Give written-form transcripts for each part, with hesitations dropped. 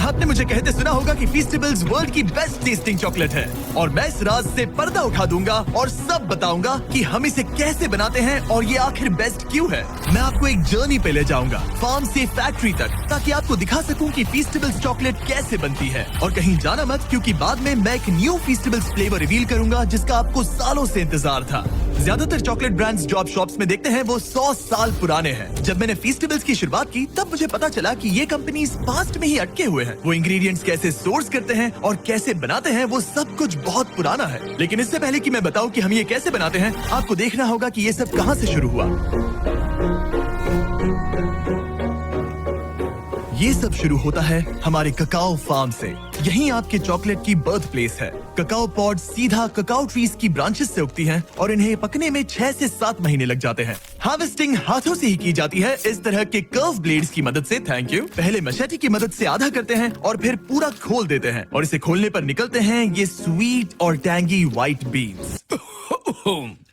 आपने मुझे कहते सुना होगा कि फीस्टेबल्स वर्ल्ड की बेस्ट टेस्टिंग चॉकलेट है और मैं इस राज से पर्दा उठा दूंगा और सब बताऊंगा कि हम इसे कैसे बनाते हैं और ये आखिर बेस्ट क्यों है। मैं आपको एक जर्नी पे ले जाऊंगा फार्म से फैक्ट्री तक, ताकि आपको दिखा सकूं कि फीस्टेबल्स चॉकलेट कैसे बनती है। और कहीं जाना मत, क्योंकि बाद में मैं एक न्यू फीस्टेबल्स फ्लेवर रिवील करूंगा जिसका आपको सालों से इंतजार था। ज्यादातर चॉकलेट ब्रांड्स जो आप शॉप्स में देखते हैं वो 100 साल पुराने हैं। जब मैंने फीस्टेबल्स की शुरुआत की तब मुझे पता चला कि ये कंपनीज पास्ट में ही अटके हुए हैं। वो इंग्रेडिएंट्स कैसे सोर्स करते हैं और कैसे बनाते हैं वो सब कुछ बहुत पुराना है। लेकिन इससे पहले कि मैं बताऊं कि हम ये कैसे बनाते हैं, आपको देखना होगा कि ये सब कहां से शुरू हुआ। ये सब शुरू होता है हमारे ककाओ फार्म से। यहीं आपके चॉकलेट की बर्थ प्लेस है। ककाओ पॉड सीधा ककाओ ट्रीज की ब्रांचेस से उगती हैं और इन्हें पकने में 6 से 7 महीने लग जाते हैं। हार्वेस्टिंग हाथों से ही की जाती है, इस तरह के कर्व ब्लेड्स की मदद से। Thank you. पहले मशेटी की मदद से आधा करते हैं और फिर पूरा खोल देते हैं और इसे खोलने पर निकलते हैं ये स्वीट और टैंगी व्हाइट बीन्स।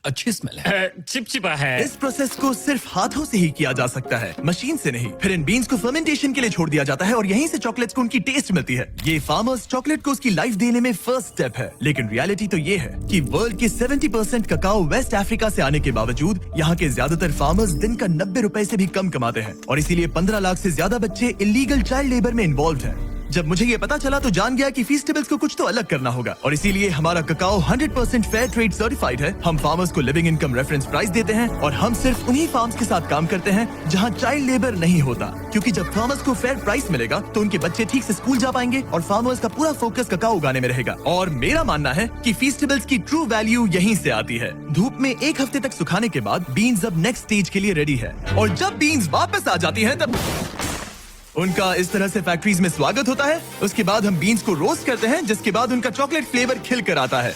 अच्छी स्मेल है। चिपचिपा है। इस प्रोसेस को सिर्फ हाथों से ही किया जा सकता है, मशीन से नहीं। फिर इन बीन्स को फर्मेंटेशन के लिए छोड़ दिया जाता है और यहीं से चॉकलेट्स को उनकी टेस्ट मिलती है। ये फार्मर्स चॉकलेट को उसकी लाइफ देने में फर्स्ट स्टेप है। लेकिन रियलिटी तो ये है कि वर्ल्ड के 70% ककाओ वेस्ट अफ्रीका से आने के बावजूद यहाँ के ज्यादातर फार्मर्स दिन का 90 रुपए से भी कम कमाते हैं और इसीलिए 15 लाख से ज्यादा बच्चे इलीगल चाइल्ड लेबर में इन्वॉल्व हैं। जब मुझे ये पता चला तो जान गया कि फीस्टेबल्स को कुछ तो अलग करना होगा और इसीलिए हमारा ककाओ 100% फेयर ट्रेड सर्टिफाइड है। हम फार्मर्स को लिविंग इनकम रेफरेंस प्राइस देते हैं और हम सिर्फ उन्हीं फार्म्स के साथ काम करते हैं जहां चाइल्ड लेबर नहीं होता, क्योंकि जब फार्मर्स को फेयर प्राइस मिलेगा तो उनके बच्चे ठीक से स्कूल जा पाएंगे और फार्मर्स का पूरा फोकस ककाओ उगाने में रहेगा। और मेरा मानना है कि फीस्टेबल्स की ट्रू वैल्यू यहीं से आती है। धूप में 1 हफ्ते तक सुखाने के बाद बीन्स अब नेक्स्ट स्टेज के लिए रेडी है और जब बीन्स वापस आ जाती है तब उनका इस तरह से फैक्ट्रीज में स्वागत होता है। उसके बाद हम बीन्स को रोस्ट करते हैं, जिसके बाद उनका चॉकलेट फ्लेवर खिल कर आता है।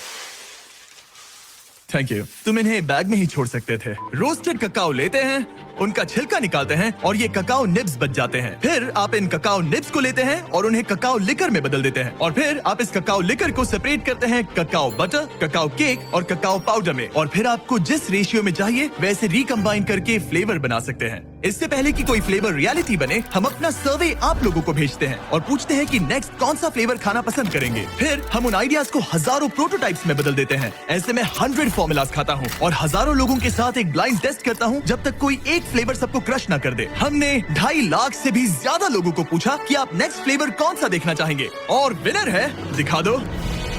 Thank you. तुम इन्हें बैग में ही छोड़ सकते थे। रोस्टेड ककाओ लेते हैं, उनका छिलका निकालते हैं और ये ककाओ निब्स बच जाते हैं। फिर आप इन ककाओ निब्स को लेते हैं और उन्हें ककाओ लिकर में बदल देते हैं और फिर आप इस ककाओ लिकर को सेपरेट करते हैं ककाओ बटर, ककाओ केक और ककाओ पाउडर में। और फिर आपको जिस रेशियो में चाहिए वैसे रिकम्बाइन करके फ्लेवर बना सकते हैं। इससे पहले कि कोई फ्लेवर रियलिटी बने, हम अपना सर्वे आप लोगों को भेजते हैं और पूछते हैं कि नेक्स्ट कौन सा फ्लेवर खाना पसंद करेंगे। फिर हम उन आइडियाज को हजारों प्रोटोटाइप्स में बदल देते हैं। ऐसे में 100 फॉर्मूलाज खाता हूँ और हजारों लोगों के साथ एक ब्लाइंड टेस्ट करता हूँ जब तक कोई एक फ्लेवर सबको क्रश ना कर दे। हमने 2.5 लाख से भी ज्यादा लोगों को पूछा कि आप नेक्स्ट फ्लेवर कौन सा देखना चाहेंगे और विनर है, दिखा दो,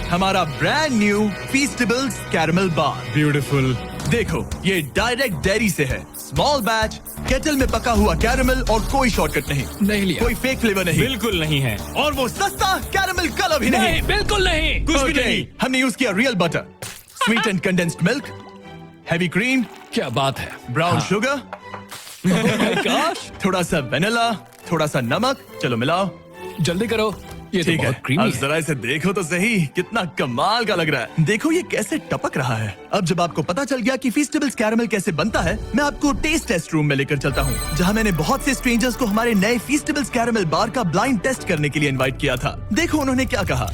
हमारा ब्रांड न्यू फीस्टेबल्स कैरमल बार। ब्यूटीफुल। देखो, ये डायरेक्ट डेयरी से है, स्मॉल बैच, केटल में पका हुआ कैरमल और कोई शॉर्टकट नहीं लिया। कोई फेक फ्लेवर नहीं, बिल्कुल नहीं है। और वो सस्ता कैरमल कलर भी नहीं, बिल्कुल नहीं। कुछ भी Okay, नहीं। हमने यूज किया real butter, sweet and condensed milk, heavy cream, क्या बात है। ब्राउन शुगर, थोड़ा सा वेनिला, थोड़ा सा नमक। चलो मिलाओ, जल्दी करो, ये तो ठीक है। बहुत क्रीमी अब है। जरा इसे देखो तो सही, कितना कमाल का लग रहा है। देखो ये कैसे टपक रहा है। अब जब आपको पता चल गया कि फीस्टेबल्स कैरमल कैसे बनता है, मैं आपको टेस्ट टेस्ट रूम में लेकर चलता हूँ, जहाँ मैंने बहुत से स्ट्रेंजर्स को हमारे नए फीस्टेबल्स कैरमल बार का ब्लाइंड टेस्ट करने के लिए इनवाइट किया था। देखो उन्होंने क्या कहा।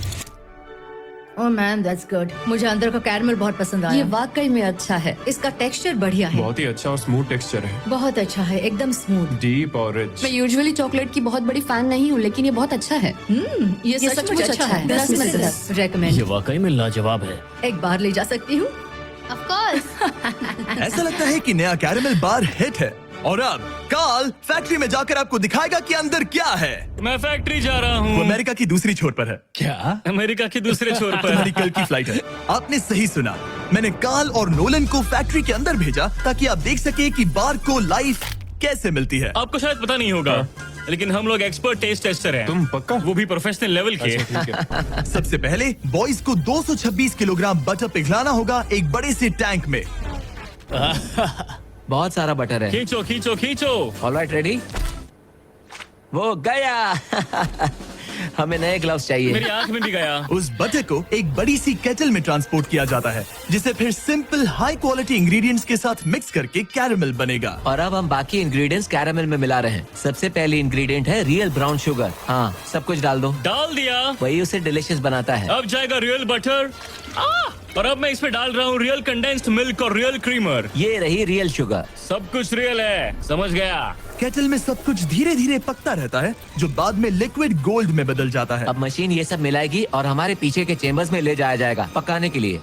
ओह मैम दैट्स गुड। मुझे अंदर का कैरमल बहुत पसंद आया। ये वाकई में अच्छा है। इसका टेक्सचर बढ़िया है। बहुत ही अच्छा और स्मूथ टेक्सचर है। बहुत अच्छा है, एकदम स्मूथ। डीप और रिच। मैं यूजुअली चॉकलेट की बहुत बड़ी फैन नहीं हूँ, लेकिन ये बहुत अच्छा है। ये सचमुच अच्छा है। 10 में से 10 ये रेकमेंड। वाकई में लाजवाब है। एक बार ले जा सकती हूँ। Of course. ऐसा लगता है कि नया कैरमल बार हिट है। और अब कार्ल फैक्ट्री में जाकर आपको दिखाएगा कि अंदर क्या है। मैं फैक्ट्री जा रहा वो हूँ। अमेरिका की दूसरी छोर पर है। क्या? अमेरिका के दूसरे छोर तुम्हारी पर। कल की फ्लाइट है। आपने सही सुना, मैंने कार्ल और नोलन को फैक्ट्री के अंदर भेजा ताकि आप देख सके कि बार को लाइफ कैसे मिलती है। आपको शायद पता नहीं होगा, लेकिन हम लोग एक्सपर्ट टेस्ट टेस्टर हैं। तुम पक्का? वो भी प्रोफेशनल लेवल के। अच्छा, ठीक है। सबसे पहले बॉयज को 226 किलोग्राम बटर पिघलाना होगा एक बड़े से टैंक में। बहुत सारा बटर है। खींचो खींचो खींचो। Alright, ready? वो गया। हमें नए ग्लव्स चाहिए। मेरी आंख में भी गया। उस बटर को एक बड़ी सी केटल में ट्रांसपोर्ट किया जाता है, जिसे फिर सिंपल हाई क्वालिटी इंग्रेडिएंट्स के साथ मिक्स करके कैरमल बनेगा। और अब हम बाकी इंग्रेडिएंट्स कैरमल में मिला रहे हैं। सबसे पहली इंग्रेडिएंट है रियल ब्राउन शुगर। हाँ, सब कुछ डाल दो। डाल दिया। वही उसे डिलीशियस बनाता है। अब जाएगा रियल बटर। और अब मैं इसमें डाल रहा हूँ रियल कंडेंस्ड मिल्क और रियल क्रीमर। ये रही रियल शुगर। सब कुछ रियल है, समझ गया? केटल में सब कुछ धीरे धीरे पकता रहता है जो बाद में लिक्विड गोल्ड में बदल जाता है। अब मशीन ये सब मिलाएगी और हमारे पीछे के चेम्बर्स में ले जाया जाएगा पकाने के लिए।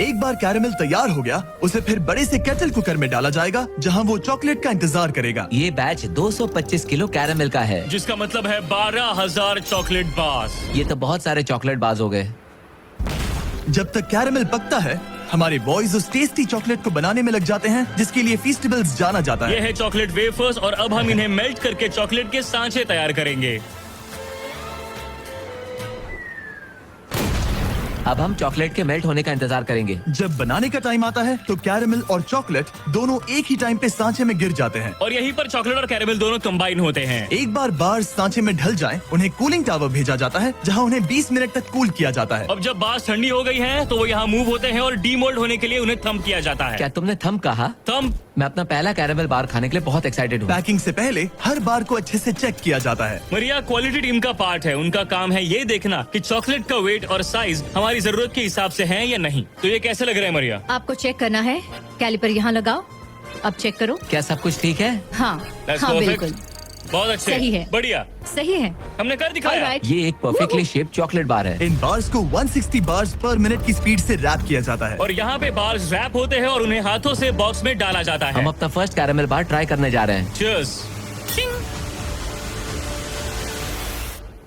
एक बार कैरेमल तैयार हो गया, उसे फिर बड़े से केटल कुकर में डाला जाएगा जहां वो चॉकलेट का इंतजार करेगा। ये बैच 225 किलो कैरामेल का है, जिसका मतलब है 12,000 चॉकलेट बार्स। ये तो बहुत सारे चॉकलेट बाज हो गए। जब तक कैरेमल पकता है, हमारे बॉयज उस टेस्टी चॉकलेट को बनाने में लग जाते हैं जिसके लिए फीस्टेबल्स जाना जाता ये है। है चॉकलेट वेफर्स और अब हम इन्हें मेल्ट करके चॉकलेट के सांचे तैयार करेंगे। अब हम चॉकलेट के मेल्ट होने का इंतजार करेंगे। जब बनाने का टाइम आता है तो कैरेमल और चॉकलेट दोनों एक ही टाइम पे सांचे में गिर जाते हैं। और यहीं पर चॉकलेट और कैरेमल दोनों कंबाइन होते हैं। एक बार बार्स सांचे में ढल जाएं, उन्हें कूलिंग टावर भेजा जाता है जहां उन्हें 20 मिनट तक कूल किया जाता है। अब जब बार्स ठंडी हो गई हैं, तो वो यहाँ मूव होते हैं और डीमोल्ड होने के लिए उन्हें थंब किया जाता है। क्या तुमने थम कहा? थंब? मैं अपना पहला कैरामेल बार खाने के लिए बहुत एक्साइटेड हूँ। पैकिंग से पहले हर बार को अच्छे से चेक किया जाता है। मरिया क्वालिटी टीम का पार्ट है। उनका काम है ये देखना कि चॉकलेट का वेट और साइज हमारी जरूरत के हिसाब से है या नहीं। तो ये कैसे लग रहा है मरिया? आपको चेक करना है, कैलिपर यहाँ लगाओ, अब चेक करो। क्या सब कुछ ठीक है? हाँ That's हाँ perfect. बिल्कुल बहुत अच्छे, सही है। बढ़िया, सही है। हमने कर दिखाया। Alright. ये एक परफेक्टली शेप्ड चॉकलेट बार है। इन बार्स को 160 बार्स पर मिनट की स्पीड से रैप किया जाता है। और यहाँ पे बार्स रैप होते हैं और उन्हें हाथों से बॉक्स में डाला जाता है। हम अपना फर्स्ट कैरामेल बार ट्राई करने जा रहे हैं। Cheers.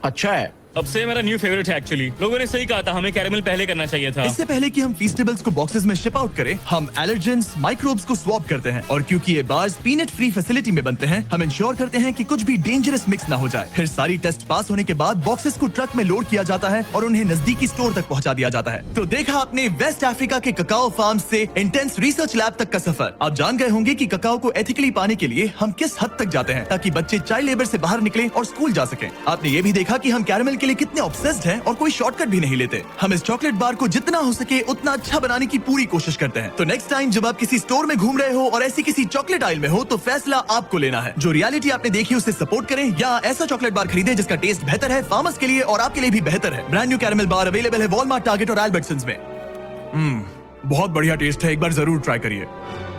अच्छा है। अब से मेरा न्यू फेवरेट है एक्चुअली। लोगों ने सही कहा था, हमें कैरेमल पहले करना चाहिए था। इससे पहले कि हम फीस्टेबल्स को बॉक्सेस में शिप आउट करें, हम एलर्जेंस माइक्रोब्स को स्वैप करते हैं। और क्योंकि ये बार्स पीनट फ्री फैसिलिटी में बनते हैं, हम इंश्योर करते हैं कि कुछ भी डेंजरस मिक्स ना हो जाए। फिर सारी टेस्ट पास होने के बाद बॉक्सेस को ट्रक में लोड किया जाता है और उन्हें नजदीकी स्टोर तक पहुंचा दिया जाता है। तो देखा आपने वेस्ट अफ्रीका के ककाओ फार्म से इंटेंस रिसर्च लैब तक का सफर। आप जान गए होंगे कि ककाओ को एथिकली पाने के लिए हम किस हद तक जाते हैं ताकि बच्चे चाइल्ड लेबर से बाहर निकले और स्कूल जा सके। आपने ये भी देखा कि हम कैरेमल के लिए कितने ऑब्सेस्ड हैं और कोई शॉर्टकट भी नहीं लेते। हम इस चॉकलेट बार को जितना हो सके उतना अच्छा बनाने की पूरी कोशिश करते हैं। तो नेक्स्ट टाइम जब आप किसी स्टोर में घूम रहे हो और ऐसी किसी चॉकलेट आइल में हो, तो फैसला आपको लेना है। जो रियलिटी आपने देखी उसे सपोर्ट करें या ऐसा चॉकलेट बार खरीदें जिसका टेस्ट बेहतर है, फार्मर्स के लिए और आपके लिए भी बेहतर है। ब्रांड न्यू कैरेमल बार अवेलेबल है वॉलमार्ट, टारगेट और एल्बर्टसन्स में। बहुत बढ़िया टेस्ट है, एक बार जरूर ट्राई करिए।